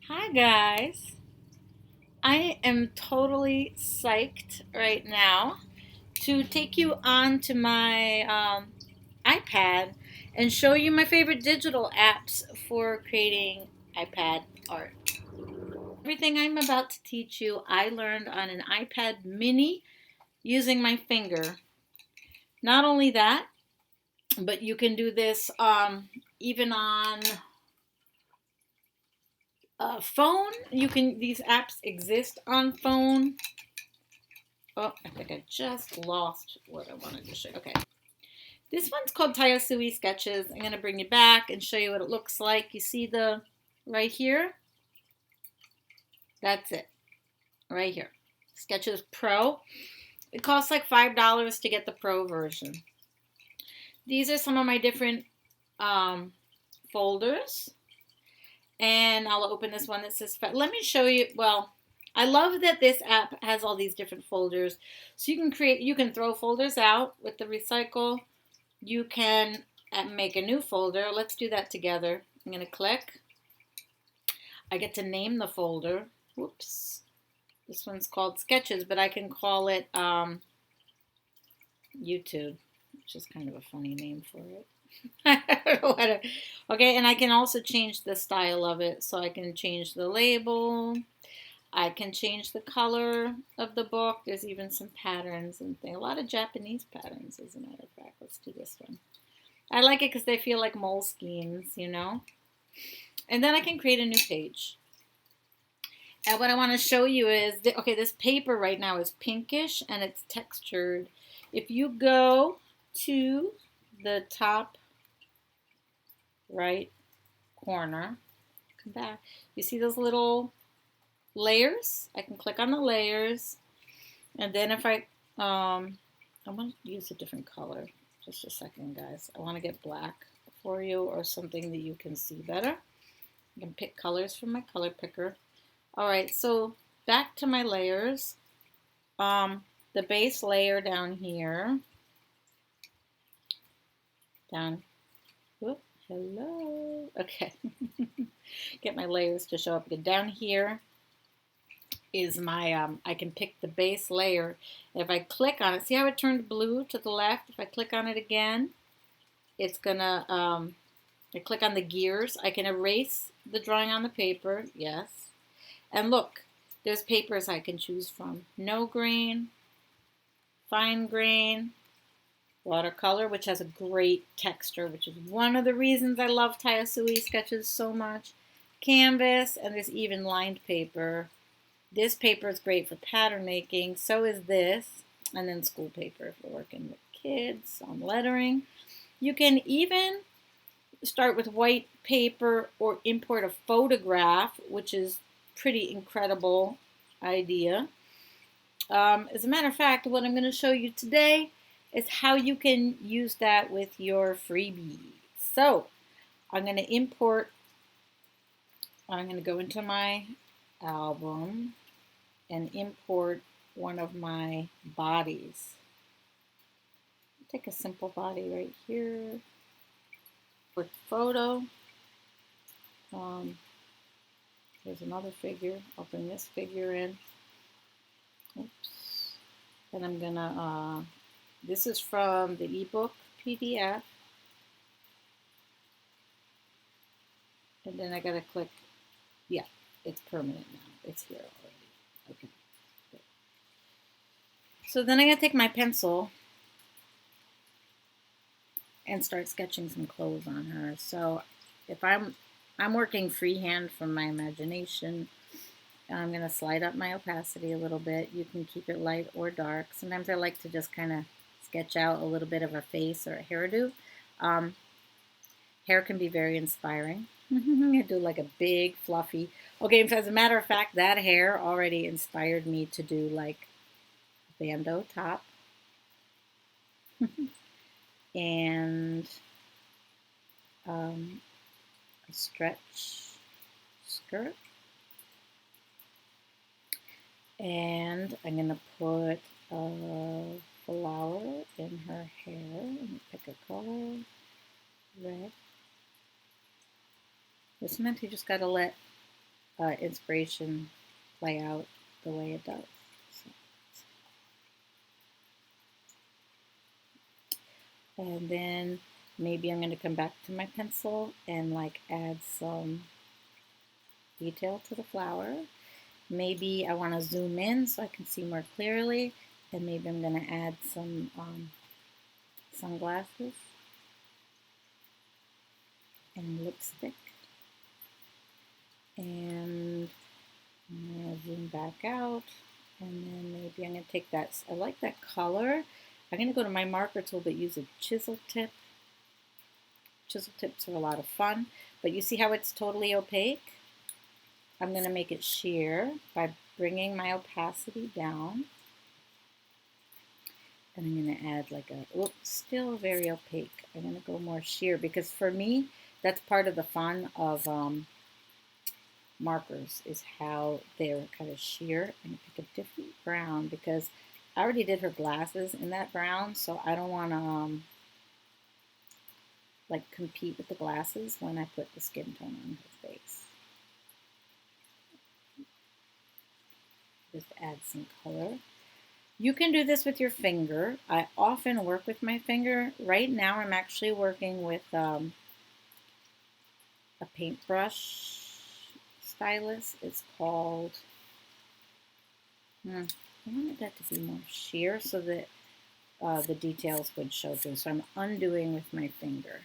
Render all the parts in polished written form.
Hi guys. I am totally psyched right now to take you on to my iPad and show you my favorite digital apps for creating iPad art. Everything I'm about to teach you, I learned on an iPad mini using my finger. Not only that, but you can do this even on phone. These apps exist on phone. Oh, I think I just lost what I wanted to show. Okay. This one's called Tayasui Sketches. I'm going to bring you back and show you what it looks like. You see the right here? That's it. Right here. Sketches Pro. It costs like $5 to get the Pro version. These are some of my different folders. And I'll open this one that says, let me show you, well, I love that this app has all these different folders. So you can throw folders out with the recycle. You can make a new folder. Let's do that together. I'm going to click. I get to name the folder. Whoops. This one's called Sketches, but I can call it YouTube, which is kind of a funny name for it. I don't know what okay, and I can also change the style of it. So I can change the label. I can change the color of the book. There's even some patterns and things. A lot of Japanese patterns, as a matter of fact. Let's do this one. I like it because they feel like moleskines, you know. And then I can create a new page. And what I want to show you is, okay, this paper right now is pinkish and it's textured. If you go to the top right corner, come back, you see those little layers? I can click on the layers. And then if I want to use a different color. Just a second, guys. I want to get black for you or something that you can see better. I can pick colors from my color picker. All right, so back to my layers. The base layer down here. Whoop, hello. Okay. Get my layers to show up again. Down here is my, I can pick the base layer. If I click on it, see how it turned blue to the left? If I click on it again, it's gonna, I click on the gears. I can erase the drawing on the paper, yes. And look, there's papers I can choose from. No grain, fine grain, watercolor, which has a great texture, which is one of the reasons I love Tayasui sketches so much. Canvas, and there's even lined paper. This paper is great for pattern making. So is this. And then school paper if we're working with kids on lettering. You can even start with white paper or import a photograph, which is pretty incredible idea. As a matter of fact, what I'm going to show you today is how you can use that with your freebies. So I'm going to import, I'm going to go into my album and import one of my bodies. Take a simple body right here. Put photo. There's another figure. I'll bring this figure in. Oops. And I'm gonna, this is from the ebook PDF. And then I gotta click, yeah, it's permanent now. It's here already. Okay. Good. So then I gotta take my pencil and start sketching some clothes on her. So if I'm working freehand from my imagination, I'm going to slide up my opacity a little bit. You can keep it light or dark. Sometimes I like to just kind of sketch out a little bit of a face or a hairdo. Hair can be very inspiring. I do like a big fluffy. Okay, as a matter of fact, that hair already inspired me to do like a bandeau top. And a stretch skirt. And I'm going to put a flower in her hair. Let me pick a color. Red. This meant you just got to let inspiration play out the way it does. So. And then maybe I'm going to come back to my pencil and like add some detail to the flower. Maybe I want to zoom in so I can see more clearly, and maybe I'm going to add some sunglasses and lipstick. And I'm going to zoom back out, and then maybe I'm going to take that. I like that color. I'm going to go to my marker tool but use a chisel tip. Chisel tips are a lot of fun, but you see how it's totally opaque? I'm going to make it sheer by bringing my opacity down. And I'm going to add like a, oops, still very opaque. I'm going to go more sheer because for me, that's part of the fun of markers is how they're kind of sheer. I'm going to pick a different brown because I already did her glasses in that brown, so I don't want to like compete with the glasses when I put the skin tone on her face. Just add some color. You can do this with your finger. I often work with my finger. Right now I'm actually working with a paintbrush stylus. It's called, I wanted that to be more sheer so that the details would show through. So I'm undoing with my finger.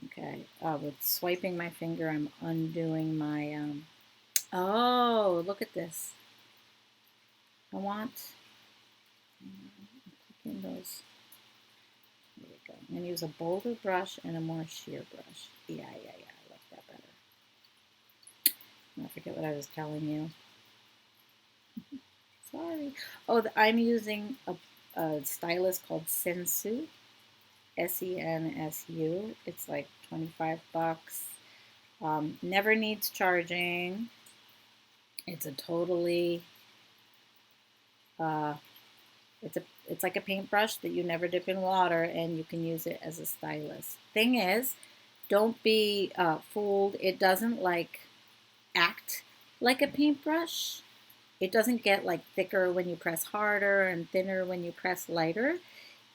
Okay, with swiping my finger, I'm undoing my, oh, look at this. I want, clicking those, there we go. I'm going to use a bolder brush and a more sheer brush. Yeah, I like that better. I forget what I was telling you. Sorry. Oh, I'm using a stylus called Sensu, Sensu. It's like 25 bucks. Never needs charging. It's a totally, it's like a paintbrush that you never dip in water, and you can use it as a stylus. Thing is, don't be fooled. It doesn't like act like a paintbrush. It doesn't get like thicker when you press harder and thinner when you press lighter.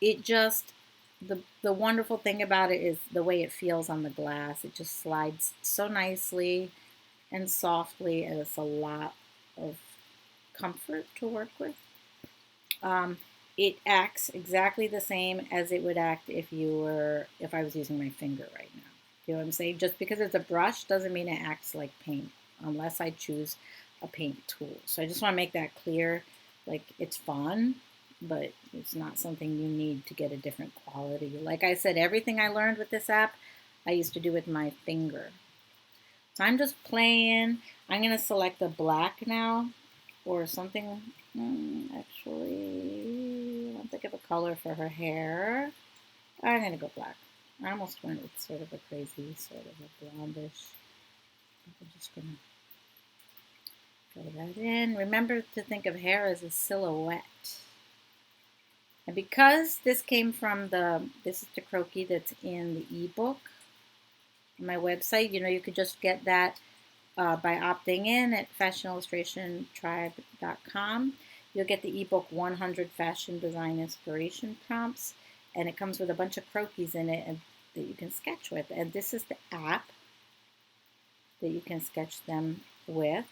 It just, the wonderful thing about it is the way it feels on the glass. It just slides so nicely and softly, and it's a lot of comfort to work with. It acts exactly the same as it would act if I was using my finger right now. You know what I'm saying? Just because it's a brush doesn't mean it acts like paint unless I choose a paint tool. So I just want to make that clear. Like, it's fun, but it's not something you need to get a different quality. Like I said, everything I learned with this app, I used to do with my finger. So I'm just playing. I'm going to select the black now or something. Actually, I don't think of a color for her hair. I'm going to go black. I almost went with sort of a crazy, sort of a blondish. I'm just going to throw that in. Remember to think of hair as a silhouette. And because this came from this is the Croquis that's in the ebook on my website, you could just get that by opting in at fashionillustrationtribe.com. You'll get the ebook 100 Fashion Design Inspiration Prompts, and it comes with a bunch of croquis in it that you can sketch with. And this is the app that you can sketch them with.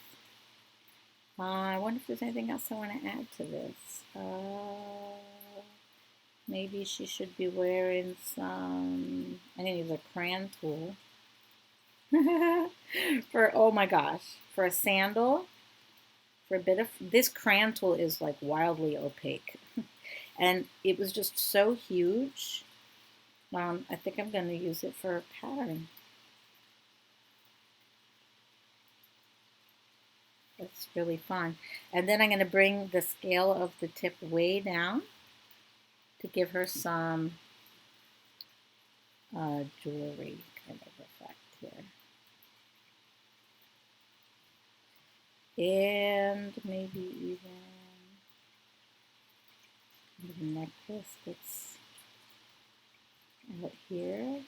I wonder if there's anything else I want to add to this. Maybe she should be wearing some, I'm going to use a crayon tool. Oh my gosh, for a sandal, for a bit of, this crayon tool is like wildly opaque. And it was just so huge. I think I'm going to use it for a pattern. It's really fun. And then I'm going to bring the scale of the tip way down to give her some jewelry kind of effect here. And maybe even the necklace that's out here.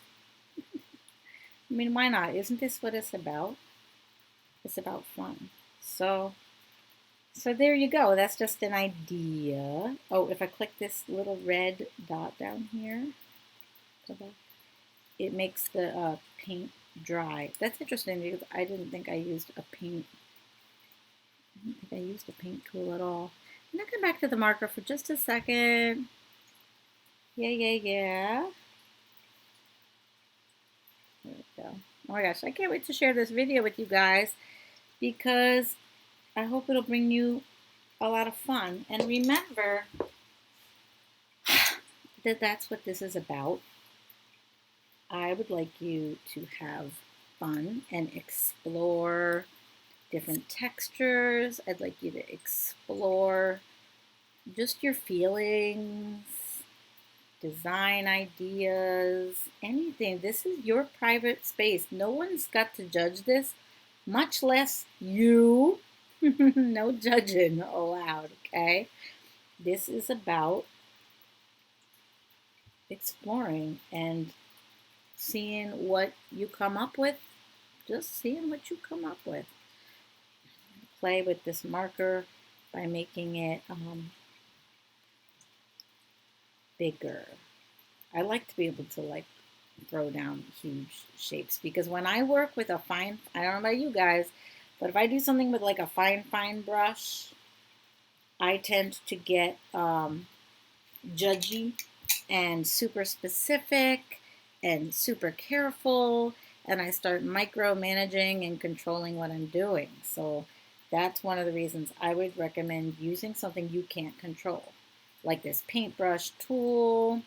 I mean, why not? Isn't this what it's about? It's about fun. So there you go. That's just an idea. Oh, if I click this little red dot down here, it makes the paint dry. That's interesting because I didn't think I used a paint. I don't think I used a paint tool at all. I'm gonna come back to the marker for just a second. Yeah. There we go. Oh my gosh, I can't wait to share this video with you guys because I hope it'll bring you a lot of fun. And remember that that's what this is about. I would like you to have fun and explore different textures. I'd like you to explore just your feelings, design ideas, anything. This is your private space. No one's got to judge this, much less you. No judging allowed, okay? This is about exploring and seeing what you come up with. Just seeing what you come up with. Play with this marker by making it bigger. I like to be able to like throw down huge shapes because when I work with a fine, I don't know about you guys, but if I do something with like a fine brush, I tend to get judgy and super specific and super careful, and I start micromanaging and controlling what I'm doing. So that's one of the reasons I would recommend using something you can't control, like this paintbrush tool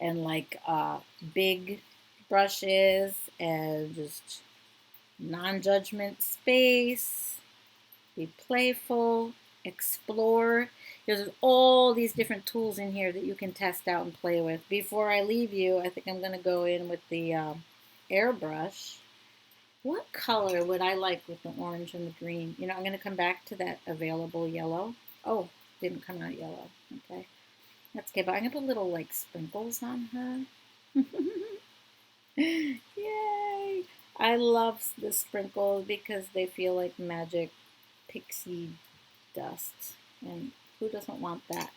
and like big brushes and just non-judgment space. Be playful, explore. There's all these different tools in here that you can test out and play with. Before I leave you, I think I'm going to go in with the airbrush. What color would I like with the orange and the green? You know, I'm going to come back to that available yellow. Oh, didn't come out yellow. Okay. That's okay, but I'm going to put little like sprinkles on her. Yay! I love the sprinkles because they feel like magic pixie dust. And who doesn't want that?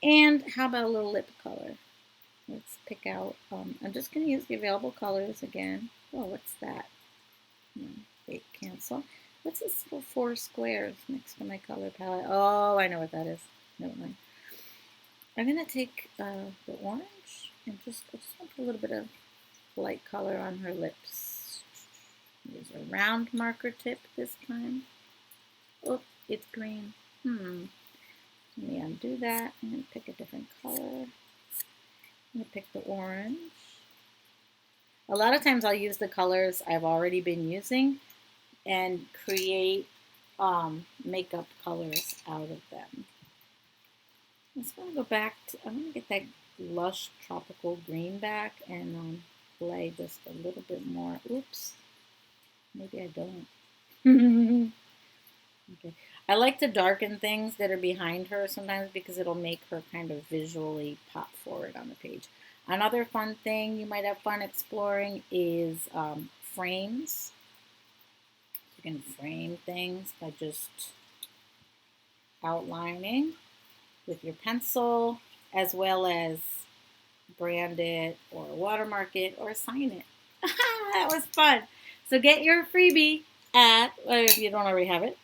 And how about a little lip color? Let's pick out, I'm just going to use the available colors again. Oh, what's that? Wait, cancel. What's this little 4 squares next to my color palette? Oh, I know what that is. Never mind. I'm going to take the orange and I just want to put a little bit of light color on her lips. Use a round marker tip this time. Oh, it's green. Let me undo that. I'm going to pick a different color. I'm going to pick the orange. A lot of times I'll use the colors I've already been using and create makeup colors out of them. I'm just going to go back to, I'm going to get that lush tropical green back and play just a little bit more. Oops. Maybe I don't. Okay. I like to darken things that are behind her sometimes because it'll make her kind of visually pop forward on the page. Another fun thing you might have fun exploring is frames. You can frame things by just outlining with your pencil, as well as brand it or watermark it or sign it. That was fun. So get your freebie at, if you don't already have it,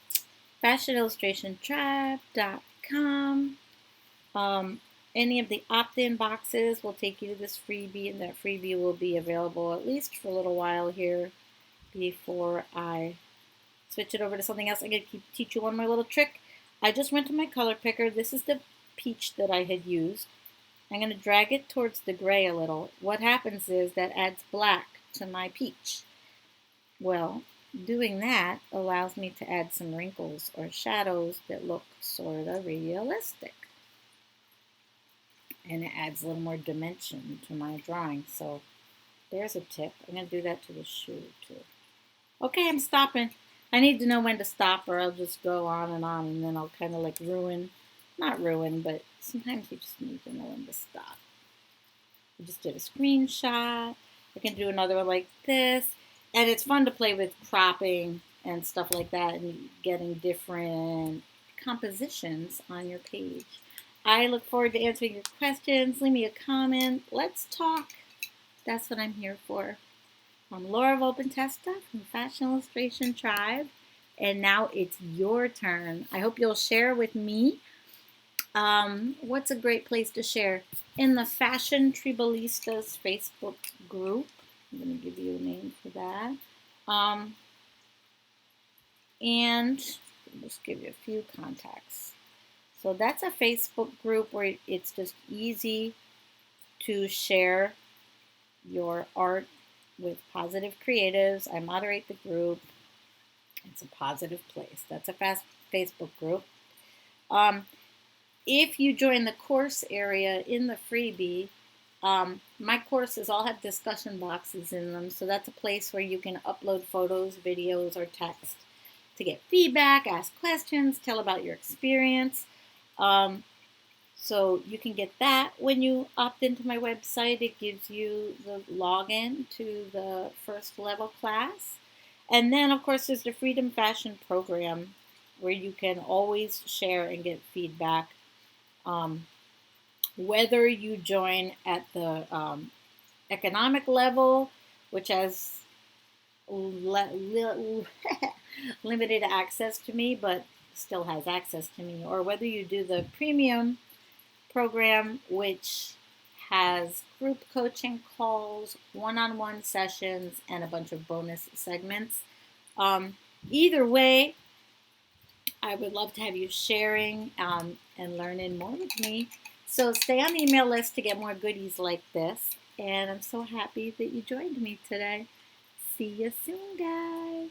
fashionillustrationtribe.com. Any of the opt-in boxes will take you to this freebie, and that freebie will be available at least for a little while here before I switch it over to something else. I'm going to teach you one more little trick. I just went to my color picker. This is the peach that I had used. I'm going to drag it towards the gray a little. What happens is that adds black to my peach. Well, doing that allows me to add some wrinkles or shadows that look sort of realistic. And it adds a little more dimension to my drawing. So there's a tip. I'm going to do that to the shoe too. Okay, I'm stopping. I need to know when to stop or I'll just go on, and then I'll kind of like not ruin, but sometimes you just need to know when to stop. I just did a screenshot. I can do another one like this. And it's fun to play with cropping and stuff like that and getting different compositions on your page. I look forward to answering your questions. Leave me a comment. Let's talk. That's what I'm here for. I'm Laura Volpentesta from the Fashion Illustration Tribe. And now it's your turn. I hope you'll share with me. What's a great place to share? In the Fashion Tribalistas Facebook group. I'm going to give you a name for that. And I'll just give you a few contacts. So that's a Facebook group where it's just easy to share your art with positive creatives. I moderate the group. It's a positive place. That's a Facebook group. If you join the course area in the freebie, my courses all have discussion boxes in them. So that's a place where you can upload photos, videos, or text to get feedback, ask questions, tell about your experience. So you can get that when you opt into my website. It gives you the login to the first level class. And then, of course, there's the Freedom Fashion program where you can always share and get feedback. Whether you join at the economic level, which has limited access to me, but still has access to me, or whether you do the premium program, which has group coaching calls, one-on-one sessions, and a bunch of bonus segments. Either way, I would love to have you sharing and learning more with me. So stay on the email list to get more goodies like this. And I'm so happy that you joined me today. See you soon, guys.